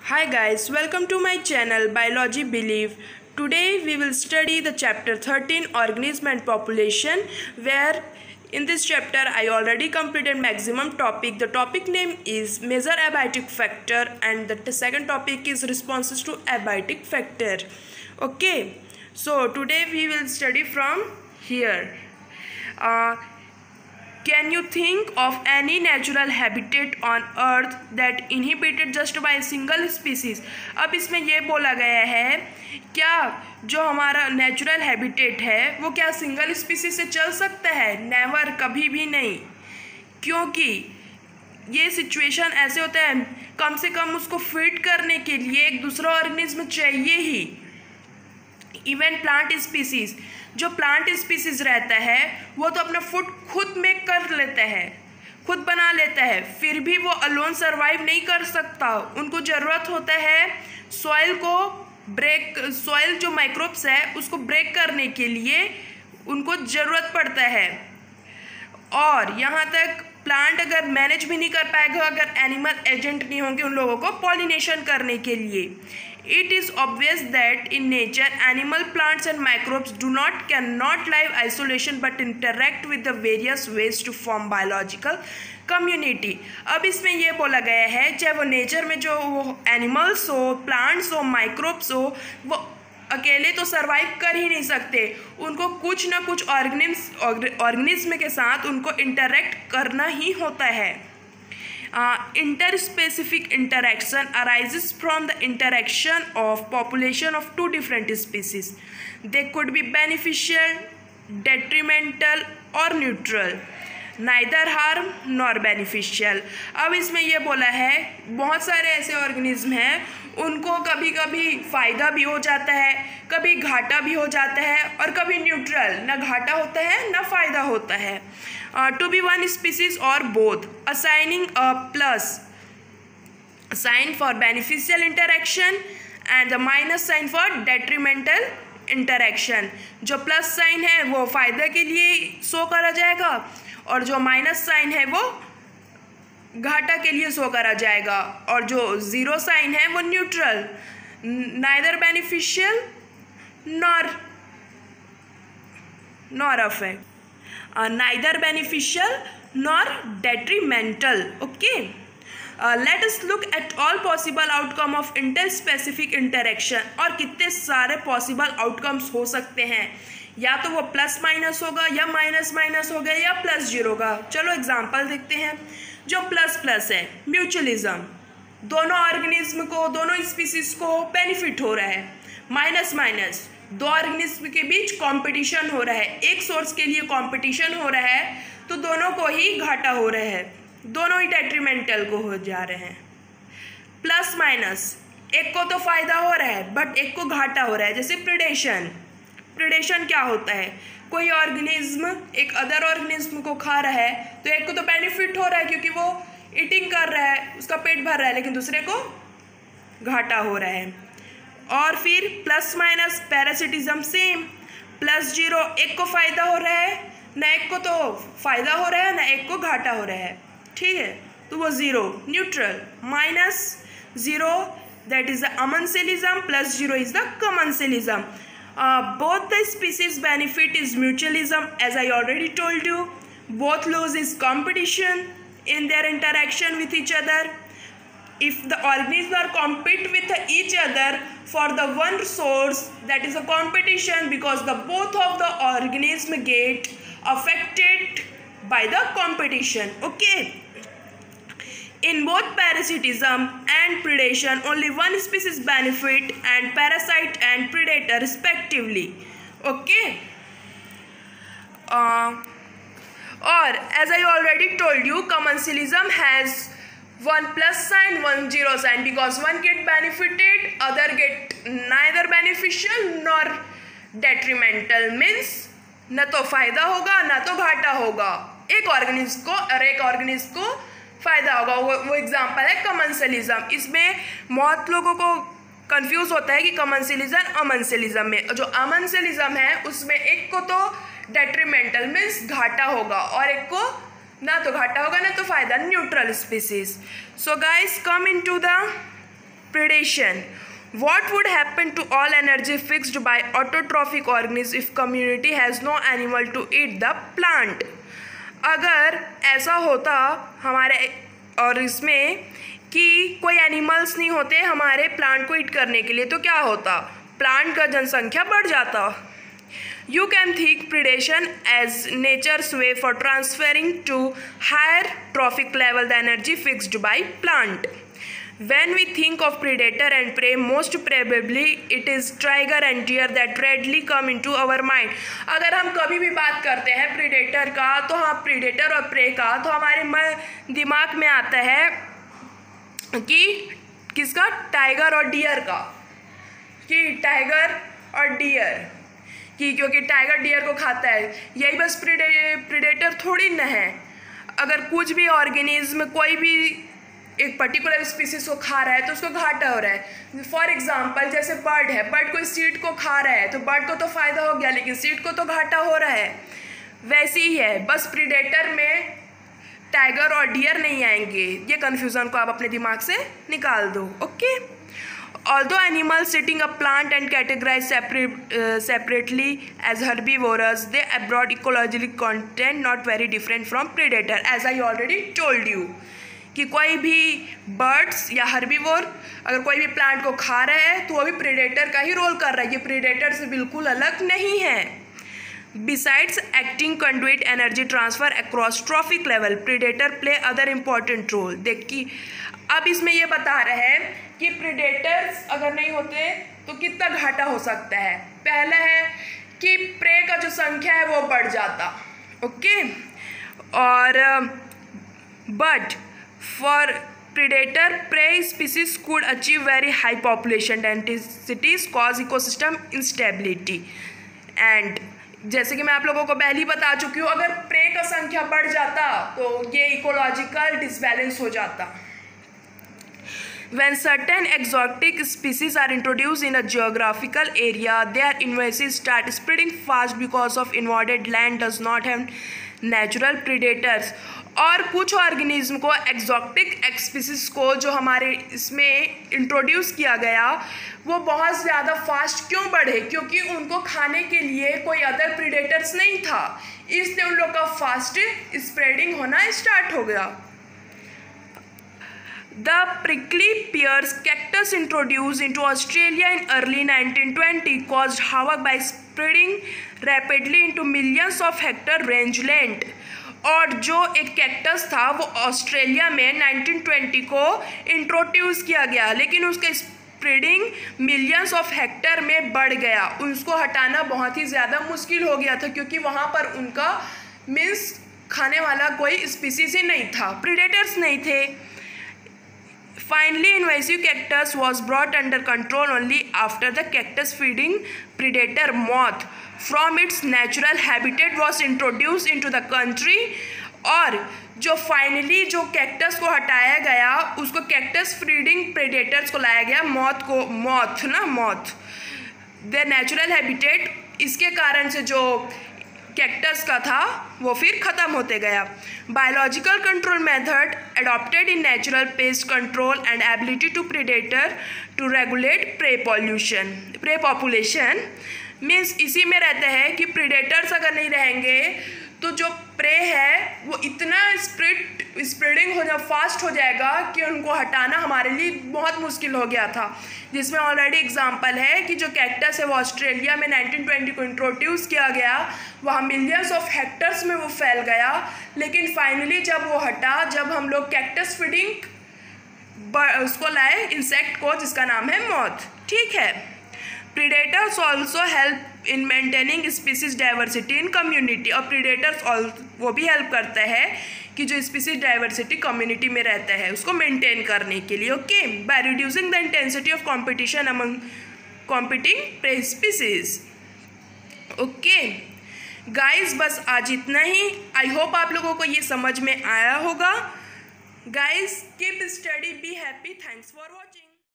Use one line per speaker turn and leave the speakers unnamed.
Hi guys, welcome to my channel Biology Believe. Today we will study the chapter 13 Organism and Population, where in this chapter I already completed maximum topic. The topic name is Measure Abiotic Factor and the second topic is Responses to Abiotic Factor. Okay, so today we will study from here. Can you think of any natural habitat on earth that inhabited just by a single species? अब इसमें ये बोला गया है क्या जो हमारा natural habitat है वो क्या सिंगल स्पीसीज से चल सकता है? नेवर, कभी भी नहीं, क्योंकि ये सिचुएशन ऐसे होता है कम से कम उसको फिट करने के लिए एक दूसरा ऑर्गेनिज्म चाहिए ही. इवन प्लांट स्पीसीज, जो प्लांट स्पीसीज रहता है वो तो अपना फूड खुद मेक कर लेता है, खुद बना लेता है, फिर भी वो अलोन सरवाइव नहीं कर सकता. उनको ज़रूरत होता है सॉइल को ब्रेक, सॉइल जो माइक्रोब्स है उसको ब्रेक करने के लिए उनको ज़रूरत पड़ता है. और यहाँ तक प्लांट अगर मैनेज भी नहीं कर पाएगा अगर एनिमल एजेंट नहीं होंगे उन लोगों को पॉलिनेशन करने के लिए. It is obvious that in nature animal, plants and microbes cannot live isolation but interact with the various ways to form biological community. अब इसमें ये बोला गया है चाहे वो नेचर में जो एनिमल्स हो, प्लांट्स हो, माइक्रोब्स हो, वो अकेले तो सरवाइव कर ही नहीं सकते. उनको कुछ ना कुछ ऑर्गेनिज्म के साथ उनको इंटरेक्ट करना ही होता है. Interspecific interaction arises from the interaction of population of two different species. They could be beneficial, detrimental or neutral. Neither harm nor beneficial. अब इसमें ये बोला है बहुत सारे ऐसे ऑर्गेनिज्म हैं उनको कभी कभी फ़ायदा भी हो जाता है, कभी घाटा भी हो जाता है और कभी न्यूट्रल, ना घाटा होता है ना फ़ायदा होता है. To be one species or both, assigning a plus sign for beneficial interaction and the minus sign for detrimental interaction. जो प्लस साइन है वो फ़ायदा के लिए शो करा जाएगा और जो माइनस साइन है वो घाटा के लिए शो करा जाएगा और जो ज़ीरो साइन है वो neutral. Neither beneficial nor affect, neither beneficial nor detrimental. Okay, let us look at all possible outcome of interspecific interaction. और कितने सारे possible outcomes हो सकते हैं, या तो वो प्लस माइनस होगा या माइनस माइनस होगा या प्लस जीरो होगा. चलो एग्जांपल देखते हैं. जो प्लस प्लस है म्यूचुअलिज्म, दोनों ऑर्गेनिज्म को, दोनों स्पीसीज को बेनिफिट हो रहा है. माइनस माइनस, दो ऑर्गेनिज्म के बीच कंपटीशन हो रहा है, एक सोर्स के लिए कंपटीशन हो रहा है तो दोनों को ही घाटा हो रहा है, दोनों ही डेट्रीमेंटल को हो जा रहे हैं. प्लस माइनस, एक को तो फायदा हो रहा है बट एक को घाटा हो रहा है. जैसे प्रेडेशन. प्रेडेशन क्या होता है, कोई ऑर्गेनिज्म एक अदर ऑर्गेनिज्म को खा रहा है तो एक को तो बेनिफिट हो रहा है क्योंकि वो ईटिंग कर रहा है, उसका पेट भर रहा है, लेकिन दूसरे को घाटा हो रहा है. और फिर plus minus parasitism same. Plus zero, एक को फ़ायदा हो रहा है, ना एक को तो फ़ायदा हो रहा है ना एक को घाटा हो रहा है. ठीक है, तो वो zero neutral. Minus zero, that is the amensalism, plus zero is the commensalism. Both the species benefit is mutualism as I already told you. Both lose is competition in their interaction with each other. If the organisms are compete with each other for the one source, that is a competition because the both of the organism get affected by the competition. Okay, in both parasitism and predation only one species benefit and parasite and predator respectively. Okay, or as I already told you, commensalism has one plus sign, one zero sign because one get benefited, other get neither beneficial nor detrimental. means न तो फायदा होगा ना तो घाटा होगा, एक organism को और एक ऑर्गेनिज्म को फायदा होगा. वो एग्जांपल है कमेंसलिज्म. इसमें बहुत लोगों को कंफ्यूज होता है कि कमेंसलिज्म अमेंसलिज्म में. जो अमेंसलिज्म है उसमें एक को तो डेट्रीमेंटल मीन्स घाटा होगा और एक को ना तो घाटा होगा ना तो फायदा, neutral species. So guys, come into the predation. What would happen to all energy fixed by autotrophic organism if community has no animal to eat the plant? अगर ऐसा होता हमारे और इसमें कि कोई एनिमल्स नहीं होते हमारे प्लांट को ईट करने के लिए, तो क्या होता? प्लांट का जनसंख्या बढ़ जाता. You can think predation as nature's way for transferring to higher trophic level the energy fixed by plant. When we think of predator and prey, most probably it is tiger and deer that readily come into our mind. अगर हम कभी भी बात करते हैं predator का, तो हाँ प्रीडेटर और प्रे का, तो हमारे दिमाग में आता है कि किसका? टाइगर और डियर का. कि टाइगर और डियर कि क्योंकि टाइगर डियर को खाता है. यही बस प्रीडेटर थोड़ी न है. अगर कुछ भी ऑर्गेनिज्म कोई भी एक पर्टिकुलर स्पीसीज को खा रहा है तो उसको घाटा हो रहा है. फॉर एग्जांपल जैसे बर्ड है, बर्ड कोई सीड को खा रहा है तो बर्ड को तो फ़ायदा हो गया, लेकिन सीड को तो घाटा हो रहा है. वैसे ही है, बस प्रीडेटर में टाइगर और डियर नहीं आएंगे. ये कन्फ्यूज़न को आप अपने दिमाग से निकाल दो. Okay. Although animals eating a plant and categorized separately as herbivorous, they absorb ecological content not very different from predator. As I already told you कि कोई भी बर्ड्स या हर्बीवोर अगर कोई भी प्लांट को खा रहा है तो वो भी प्रीडेटर का ही रोल कर रहा है. ये प्रीडेटर से बिल्कुल अलग नहीं है. Besides acting conduit energy transfer across trophic level, predator play other important role. देखिए अब इसमें ये बता रहे हैं कि प्रीडेटर्स अगर नहीं होते तो कितना घाटा हो सकता है. पहला है कि प्रे का जो संख्या है वो बढ़ जाता. ओके. और but for predator prey species could achieve very high population densities, cause ecosystem instability. And जैसे कि मैं आप लोगों को पहले ही बता चुकी हूँ, अगर प्रे का संख्या बढ़ जाता तो ये इकोलॉजिकल डिसबैलेंस हो जाता. When certain exotic species are introduced in a geographical area, their invasives start spreading fast because of invaded land does not have natural predators. और कुछ ऑर्गेनिज्म को एक्जॉटिक स्पीसीज को जो हमारे इसमें इंट्रोड्यूस किया गया वो बहुत ज़्यादा फास्ट क्यों बढ़े? क्योंकि उनको खाने के लिए कोई अदर प्रीडेटर्स नहीं था, इसलिए उन लोग का फास्ट स्प्रेडिंग होना स्टार्ट हो गया. The prickly pears cactus introduced into Australia in early 1920 caused havoc by spreading rapidly into millions of hectare rangeland. और जो एक कैक्टस था वो ऑस्ट्रेलिया में 1920 को इंट्रोड्यूस किया गया, लेकिन उसका स्प्रेडिंग मिलियंस ऑफ हेक्टर में बढ़ गया. उसको हटाना बहुत ही ज़्यादा मुश्किल हो गया था क्योंकि वहाँ पर उनका मीन्स खाने वाला कोई स्पीसीज ही नहीं था, प्रीडेटर्स नहीं थे. Finally, invasive cactus was brought under control only after the cactus feeding predator moth from its natural habitat was introduced into the country. और जो फाइनली जो कैक्टस को हटाया गया उसको कैक्टस फीडिंग प्रेडेटर्स को लाया गया, मॉथ द नेचुरल हैबिटेट. इसके कारण से जो कैक्टस का था वो फिर ख़त्म होते गया. Biological control method adopted in natural pest control and ability to predator to regulate prey population means इसी में रहते हैं कि प्रीडेटर्स अगर नहीं रहेंगे तो जो प्रे है वो इतना स्प्रेडिंग हो फास्ट हो जाएगा कि उनको हटाना हमारे लिए बहुत मुश्किल हो गया था. जिसमें ऑलरेडी एग्जांपल है कि जो कैक्टस है वो ऑस्ट्रेलिया में 1920 को इंट्रोड्यूस किया गया, वहाँ मिलियंस ऑफ हेक्टर्स में वो फैल गया, लेकिन फाइनली जब वो हटा, जब हम लोग कैक्टस फीडिंग उसको लाए इंसेक्ट को जिसका नाम है मॉथ. ठीक है. Predators also help in maintaining species diversity in community. और प्रीडेटर्स वो भी हेल्प करता है कि जो स्पीसीज डाइवर्सिटी कम्युनिटी में रहता है उसको मेंटेन करने के लिए. Okay. By reducing the intensity of competition among competing prey species. Okay guys, बस आज इतना ही. आई होप आप लोगों को ये समझ में आया होगा. Guys keep study, be happy. Thanks for watching.